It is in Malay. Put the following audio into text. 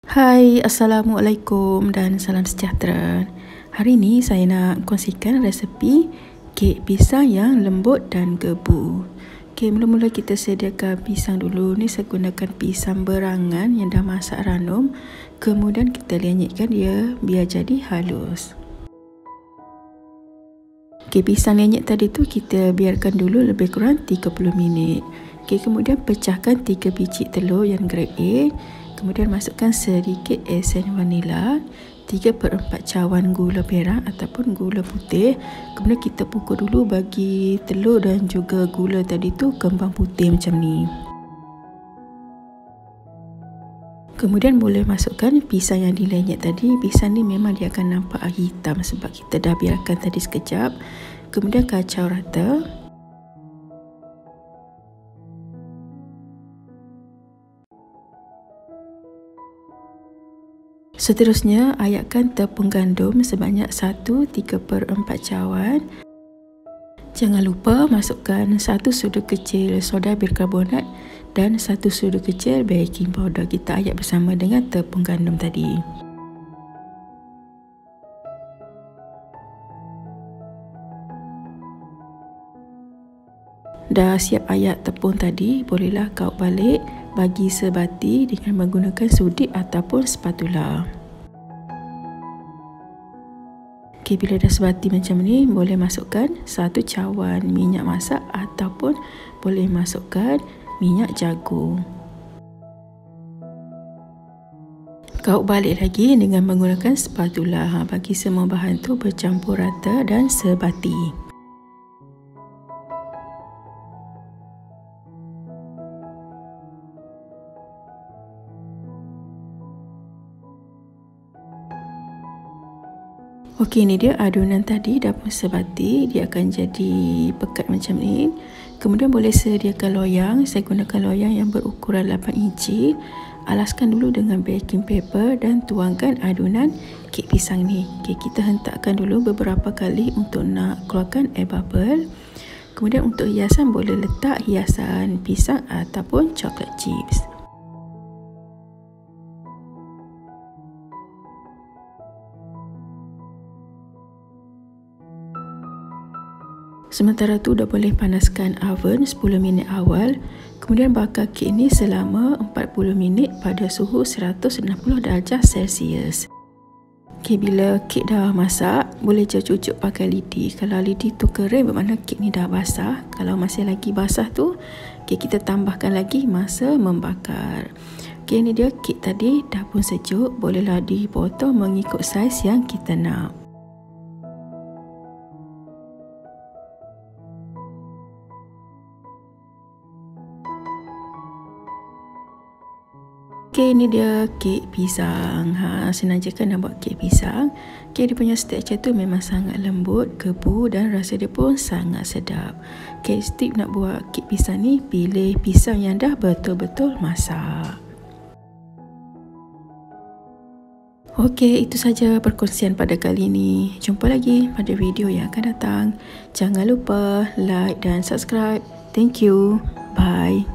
Hai, Assalamualaikum dan salam sejahtera. Hari ini saya nak kongsikan resepi kek pisang yang lembut dan gebu. Okey, mula-mula kita sediakan pisang dulu. Ni saya gunakan pisang berangan yang dah masak ranum. Kemudian kita lenyitkan dia biar jadi halus. Okey, pisang lenyit tadi tu kita biarkan dulu lebih kurang 30 minit. Okey, kemudian pecahkan 3 biji telur yang grade A. Kemudian masukkan sedikit esen vanila, 3/4 cawan gula merah ataupun gula putih. Kemudian kita pukul dulu bagi telur dan juga gula tadi tu kembang putih macam ni. Kemudian boleh masukkan pisang yang dilenyit tadi. Pisang ni memang dia akan nampak hitam sebab kita dah biarkan tadi sekejap. Kemudian kacau rata. Seterusnya, ayatkan tepung gandum sebanyak 1/3/4 cawan. Jangan lupa masukkan 1 sudu kecil soda bikarbonat dan 1 sudu kecil baking powder. Kita ayat bersama dengan tepung gandum tadi. Dah siap ayat tepung tadi, bolehlah kau balik bagi sebati dengan menggunakan sudik ataupun spatula. Okey, bila dah sebati macam ni, boleh masukkan 1 cawan minyak masak ataupun boleh masukkan minyak jagung. Kau balik lagi dengan menggunakan spatula bagi semua bahan tu bercampur rata dan sebati. Okey, ni dia adunan tadi dah pun sebati, dia akan jadi pekat macam ni. Kemudian boleh sediakan loyang. Saya gunakan loyang yang berukuran 8 inci. Alaskan dulu dengan baking paper dan tuangkan adunan kek pisang ni. Okey, kita hentakkan dulu beberapa kali untuk nak keluarkan air bubble. Kemudian untuk hiasan boleh letak hiasan pisang ataupun coklat chips. Sementara tu dah boleh panaskan oven 10 minit awal. Kemudian bakar kek ni selama 40 minit pada suhu 160 darjah Celsius. Okey, bila kek dah masak, boleh je cucuk pakai lidi. Kalau lidi tu kering bermakna kek ni dah basah. Kalau masih lagi basah tu, kek kita tambahkan lagi masa membakar. Okey, ni dia kek tadi dah pun sejuk. Bolehlah dipotong mengikut saiz yang kita nak. Okey, ni dia kek pisang. Sengajakan nak buat kek pisang. Okey, dia punya tekstur tu memang sangat lembut, gebu dan rasa dia pun sangat sedap. Okey, tip nak buat kek pisang ni, pilih pisang yang dah betul-betul masak. Okey, itu saja perkongsian pada kali ini. Jumpa lagi pada video yang akan datang. Jangan lupa like dan subscribe. Thank you. Bye.